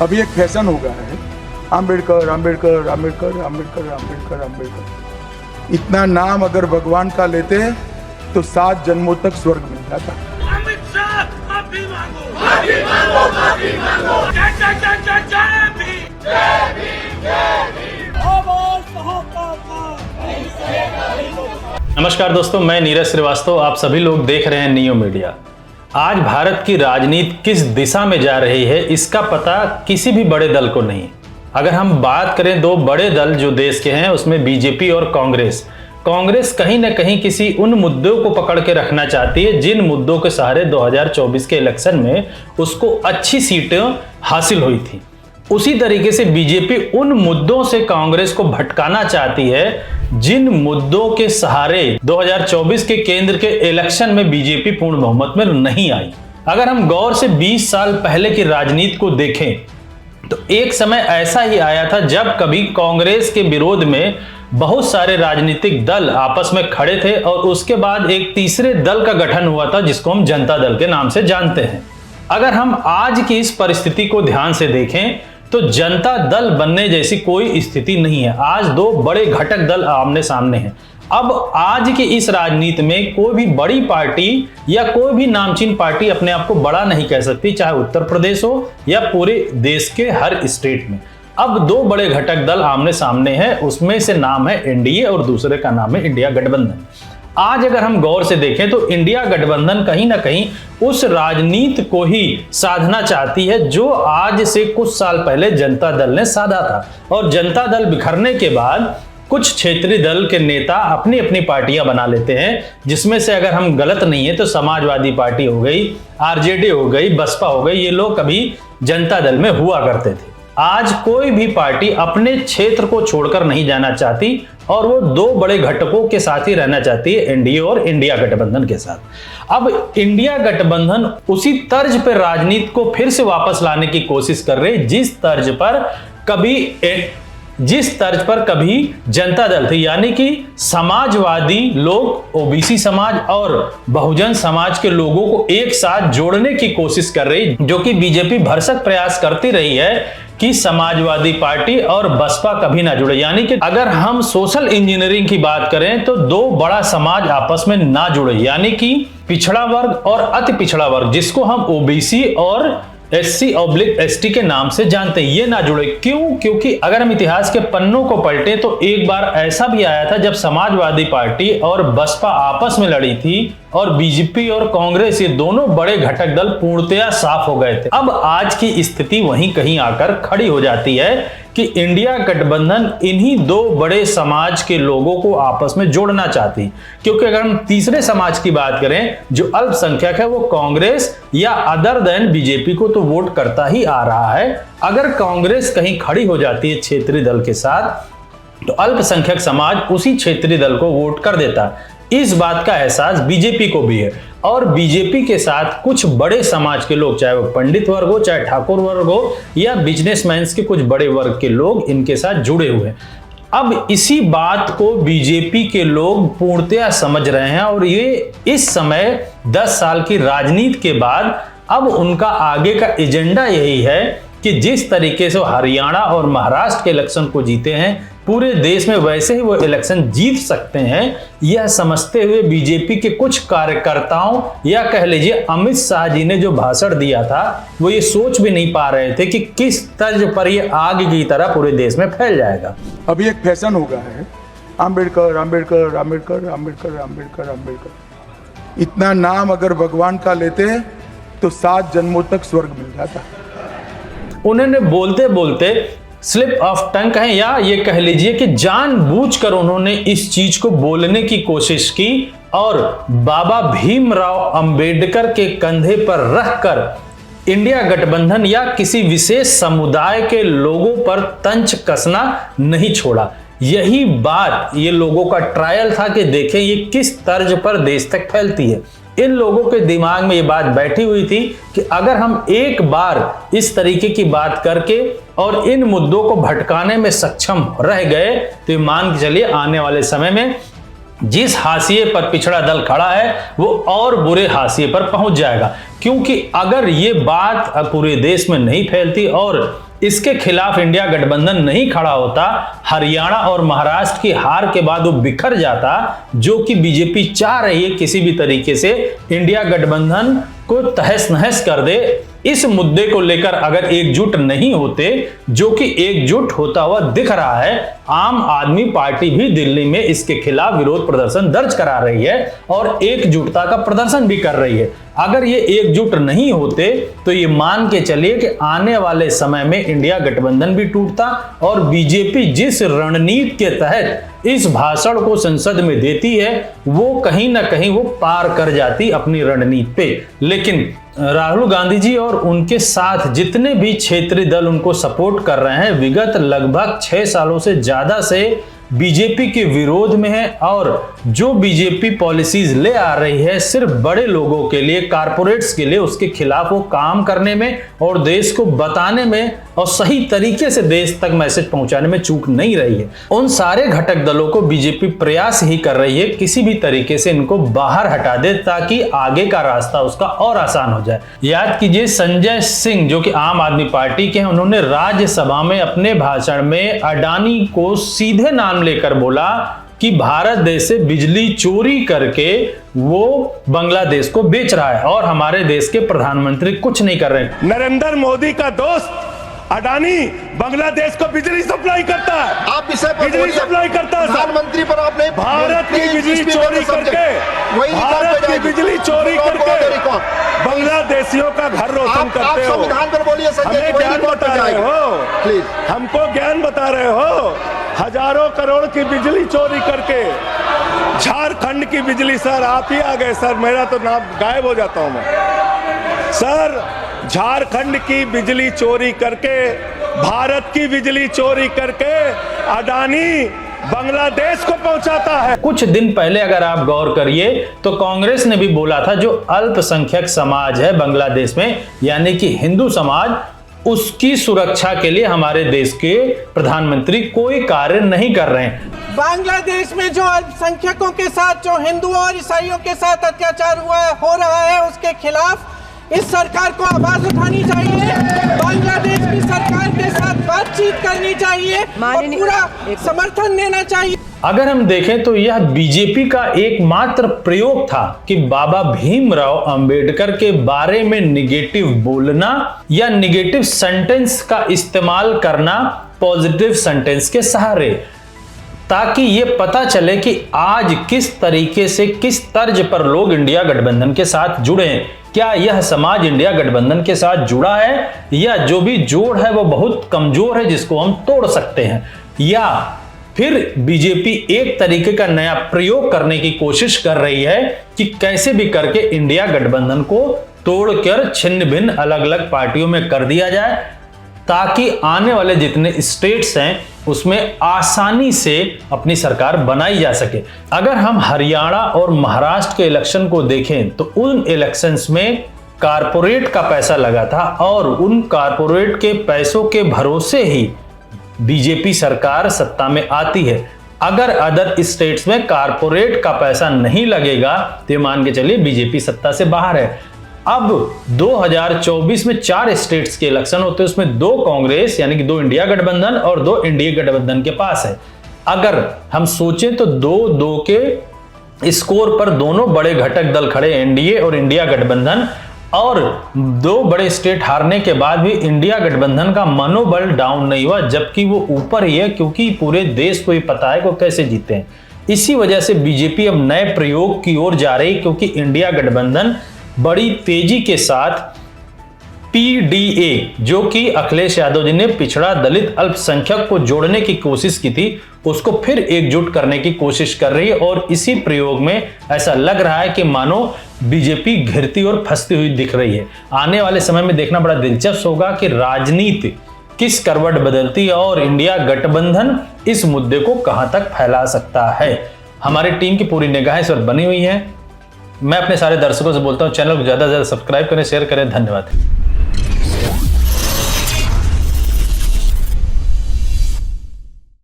अभी एक फैशन हो गया है, अम्बेडकर अम्बेडकर अम्बेडकर अम्बेडकर अम्बेडकर अम्बेडकर। इतना नाम अगर भगवान का लेते तो 7 जन्मों तक स्वर्ग मिल जाता। अमित शाह माफी मांगो, माफी मांगो, माफी मांगो। जय जय जय जय जय भीम, जय भीम, जय भीम। आवाज नमस्कार दोस्तों, मैं नीरज श्रीवास्तव। आप सभी लोग देख रहे हैं नियो मीडिया। आज भारत की राजनीति किस दिशा में जा रही है इसका पता किसी भी बड़े दल को नहीं। अगर हम बात करें दो बड़े दल जो देश के हैं उसमें बीजेपी और कांग्रेस। कांग्रेस कहीं ना कहीं किसी उन मुद्दों को पकड़ के रखना चाहती है जिन मुद्दों के सहारे 2024 के इलेक्शन में उसको अच्छी सीटें हासिल हुई थी। उसी तरीके से बीजेपी उन मुद्दों से कांग्रेस को भटकाना चाहती है जिन मुद्दों के सहारे 2024 के केंद्र के इलेक्शन में बीजेपी पूर्ण बहुमत में नहीं आई। अगर हम गौर से 20 साल पहले की राजनीति को देखें तो एक समय ऐसा ही आया था जब कभी कांग्रेस के विरोध में बहुत सारे राजनीतिक दल आपस में खड़े थे और उसके बाद एक तीसरे दल का गठन हुआ था जिसको हम जनता दल के नाम से जानते हैं। अगर हम आज की इस परिस्थिति को ध्यान से देखें तो जनता दल बनने जैसी कोई स्थिति नहीं है। आज दो बड़े घटक दल आमने सामने हैं। अब आज की इस राजनीति में कोई भी बड़ी पार्टी या कोई भी नामचीन पार्टी अपने आप को बड़ा नहीं कह सकती, चाहे उत्तर प्रदेश हो या पूरे देश के हर स्टेट में। अब दो बड़े घटक दल आमने सामने हैं, उसमें से नाम है एनडीए और दूसरे का नाम है इंडिया गठबंधन। आज अगर हम गौर से देखें तो इंडिया गठबंधन कहीं ना कहीं उस राजनीति को ही साधना चाहती है जो आज से कुछ साल पहले जनता दल ने साधा था। और जनता दल बिखरने के बाद कुछ क्षेत्रीय दल के नेता अपनी अपनी पार्टियां बना लेते हैं, जिसमें से अगर हम गलत नहीं है तो समाजवादी पार्टी हो गई, आरजेडी हो गई, बसपा हो गई, ये लोग कभी जनता दल में हुआ करते थे। आज कोई भी पार्टी अपने क्षेत्र को छोड़कर नहीं जाना चाहती और वो दो बड़े घटकों के साथ ही रहना चाहती है, एनडीए और इंडिया गठबंधन के साथ। अब इंडिया गठबंधन उसी तर्ज पर राजनीति को फिर से वापस लाने की कोशिश कर रही है जिस तर्ज पर कभी जनता दल थी, यानी कि समाजवादी लोग ओबीसी समाज और बहुजन समाज के लोगों को एक साथ जोड़ने की कोशिश कर रही, जो कि बीजेपी भरसक प्रयास करती रही है कि समाजवादी पार्टी और बसपा कभी ना जुड़े। यानी कि अगर हम सोशल इंजीनियरिंग की बात करें तो दो बड़ा समाज आपस में ना जुड़े, यानी कि पिछड़ा वर्ग और अति पिछड़ा वर्ग, जिसको हम ओबीसी और SC/ST के नाम से जानते हैं, ये ना जुड़े। क्यों? क्योंकि अगर हम इतिहास के पन्नों को पलटे तो एक बार ऐसा भी आया था जब समाजवादी पार्टी और बसपा आपस में लड़ी थी और बीजेपी और कांग्रेस ये दोनों बड़े घटक दल पूर्णतया साफ हो गए थे। अब आज की स्थिति वहीं कहीं आकर खड़ी हो जाती है कि इंडिया गठबंधन इन्हीं दो बड़े समाज के लोगों को आपस में जोड़ना चाहती, क्योंकि अगर हम तीसरे समाज की बात करें जो अल्पसंख्यक है वो कांग्रेस या अदर देन बीजेपी को तो वोट करता ही आ रहा है। अगर कांग्रेस कहीं खड़ी हो जाती है क्षेत्रीय दल के साथ तो अल्पसंख्यक समाज उसी क्षेत्रीय दल को वोट कर देता। इस बात का एहसास बीजेपी को भी है और बीजेपी के साथ कुछ बड़े समाज के लोग, चाहे वो पंडित वर्ग हो, चाहे ठाकुर वर्ग हो या बिजनेसमैन के कुछ बड़े वर्ग के लोग इनके साथ जुड़े हुए हैं। अब इसी बात को बीजेपी के लोग पूर्णतया समझ रहे हैं और ये इस समय 10 साल की राजनीति के बाद अब उनका आगे का एजेंडा यही है कि जिस तरीके से हरियाणा और महाराष्ट्र के इलेक्शन को जीते हैं पूरे देश में वैसे ही वो इलेक्शन जीत सकते हैं। यह समझते हुए बीजेपी के कुछ कार्यकर्ताओं या कह लीजिए अमित शाह जी ने जो भाषण दिया था वो ये सोच भी नहीं पा रहे थे कि किस तर्ज पर ये आग की तरह पूरे देश में फैल जाएगा। अभी एक फैशन हो गया है, अम्बेडकर अम्बेडकर अम्बेडकर अम्बेडकर अम्बेडकर अम्बेडकर। इतना नाम अगर भगवान का लेते तो 7 जन्मों तक स्वर्ग मिल जाता। उन्होंने बोलते बोलते स्लिप ऑफ टंग कहें या ये कह लीजिए कि जानबूझकर उन्होंने इस चीज को बोलने की कोशिश की और बाबा भीमराव अंबेडकर के कंधे पर रखकर इंडिया गठबंधन या किसी विशेष समुदाय के लोगों पर तंच कसना नहीं छोड़ा। यही बात ये लोगों का ट्रायल था कि देखें ये किस तर्ज पर देश तक फैलती है। इन लोगों के दिमाग में ये बात बैठी हुई थी कि अगर हम एक बार इस तरीके की बात करके और इन मुद्दों को भटकाने में सक्षम रह गए तो मान के चलिए आने वाले समय में जिस हाशिए पर पिछड़ा दल खड़ा है वो और बुरे हाशिए पर पहुंच जाएगा। क्योंकि अगर ये बात पूरे देश में नहीं फैलती और इसके खिलाफ इंडिया गठबंधन नहीं खड़ा होता, हरियाणा और महाराष्ट्र की हार के बाद वो बिखर जाता, जो कि बीजेपी चाह रही है किसी भी तरीके से इंडिया गठबंधन को तहस नहस कर दे। इस मुद्दे को लेकर अगर एकजुट नहीं होते, जो कि एकजुट होता हुआ दिख रहा है, आम आदमी पार्टी भी दिल्ली में इसके खिलाफ विरोध प्रदर्शन दर्ज करा रही है और एकजुटता का प्रदर्शन भी कर रही है। अगर ये एकजुट नहीं होते तो ये मान के चलिए कि आने वाले समय में इंडिया गठबंधन भी टूटता और बीजेपी जिस रणनीति के तहत इस भाषण को संसद में देती है वो कहीं ना कहीं वो पार कर जाती अपनी रणनीति पे। लेकिन राहुल गांधी जी और उनके साथ जितने भी क्षेत्रीय दल उनको सपोर्ट कर रहे हैं, विगत लगभग 6 सालों से ज्यादा से बीजेपी के विरोध में है और जो बीजेपी पॉलिसीज ले आ रही है सिर्फ बड़े लोगों के लिए, कारपोरेट्स के लिए, उसके खिलाफ वो काम करने में और देश को बताने में और सही तरीके से देश तक मैसेज पहुंचाने में चूक नहीं रही है। उन सारे घटक दलों को बीजेपी प्रयास ही कर रही है किसी भी तरीके से इनको बाहर हटा दे ताकि आगे का रास्ता उसका और आसान हो जाए। याद कीजिए संजय सिंह जो कि आम आदमी पार्टी के हैं, उन्होंने राज्यसभा में अपने भाषण में अडानी को सीधे नाम लेकर बोला कि भारत देश से बिजली चोरी करके वो बांग्लादेश को बेच रहा है और हमारे देश के प्रधानमंत्री कुछ नहीं कर रहे हैं। नरेंद्र मोदी का दोस्त अडानी बांग्लादेश को बिजली सप्लाई करता है। आप विषय पर बिजली सप्लाई करता है। प्रधानमंत्री पर आपने भारत की बिजली चोरी करके, भारत की बिजली चोरी करके बांग्लादेशियों का घर रोशन करते हो। संविधान पर बोलिए। हमें ज्ञान बता रहे हो, प्लीज हमको ज्ञान बता रहे हो। हजारों करोड़ की बिजली चोरी करके झारखंड की बिजली, सर आप ही आ गए सर, मेरा तो नाम गायब हो जाता हूं मैं। सर झारखंड की बिजली चोरी करके, भारत की बिजली चोरी करके अडानी बांग्लादेश को पहुंचाता है। कुछ दिन पहले अगर आप गौर करिए तो कांग्रेस ने भी बोला था जो अल्पसंख्यक समाज है बांग्लादेश में, यानी कि हिंदू समाज, उसकी सुरक्षा के लिए हमारे देश के प्रधानमंत्री कोई कार्य नहीं कर रहे हैं। बांग्लादेश में जो अल्पसंख्यकों के साथ, जो हिंदुओं और ईसाइयों के साथ अत्याचार हो रहा है, उसके खिलाफ इस सरकार को आवाज उठानी चाहिए। बांग्लादेश की सरकार के साथ बातचीत करनी चाहिए और पूरा समर्थन देना चाहिए। अगर हम देखें तो यह बीजेपी का एकमात्र प्रयोग था कि बाबा भीमराव अंबेडकर के बारे में निगेटिव बोलना या निगेटिव सेंटेंस का इस्तेमाल करना पॉजिटिव सेंटेंस के सहारे, ताकि ये पता चले कि आज किस तरीके से, किस तर्ज पर लोग इंडिया गठबंधन के साथ जुड़े हैं। क्या यह समाज इंडिया गठबंधन के साथ जुड़ा है या जो भी जोड़ है वो बहुत कमजोर है जिसको हम तोड़ सकते हैं, या फिर बीजेपी एक तरीके का नया प्रयोग करने की कोशिश कर रही है कि कैसे भी करके इंडिया गठबंधन को तोड़कर छिन्न भिन्न अलग अलग पार्टियों में कर दिया जाए ताकि आने वाले जितने स्टेट्स हैं उसमें आसानी से अपनी सरकार बनाई जा सके। अगर हम हरियाणा और महाराष्ट्र के इलेक्शन को देखें तो उन इलेक्शंस में कारपोरेट का पैसा लगा था और उन कारपोरेट के पैसों के भरोसे ही बीजेपी सरकार सत्ता में आती है। अगर अदर स्टेट्स में कारपोरेट का पैसा नहीं लगेगा तो मान के चलिए बीजेपी सत्ता से बाहर है। अब 2024 में 4 स्टेट्स के इलेक्शन होते हैं, उसमें 2 कांग्रेस यानी कि 2 इंडिया गठबंधन और 2 इंडिया गठबंधन के पास है। अगर हम सोचें तो 2-2 के स्कोर पर दोनों बड़े घटक दल खड़े, एनडीए और इंडिया गठबंधन, और 2 बड़े स्टेट हारने के बाद भी इंडिया गठबंधन का मनोबल डाउन नहीं हुआ, जबकि वो ऊपर ही है क्योंकि पूरे देश को ही पता है कि वो कैसे जीते हैं। इसी वजह से बीजेपी अब नए प्रयोग की ओर जा रही, क्योंकि इंडिया गठबंधन बड़ी तेजी के साथ पीडीए, जो कि अखिलेश यादव जी ने पिछड़ा दलित अल्पसंख्यक को जोड़ने की कोशिश की थी, उसको फिर एकजुट करने की कोशिश कर रही है। और इसी प्रयोग में ऐसा लग रहा है कि मानो बीजेपी घिरती और फंसती हुई दिख रही है। आने वाले समय में देखना बड़ा दिलचस्प होगा कि राजनीति किस करवट बदलती है और इंडिया गठबंधन इस मुद्दे को कहां तक फैला सकता है। हमारी टीम की पूरी निगाहें इस वक्त बनी हुई है। मैं अपने सारे दर्शकों से बोलता हूं, चैनल को ज्यादा से ज्यादा सब्सक्राइब करें, शेयर करें। धन्यवाद।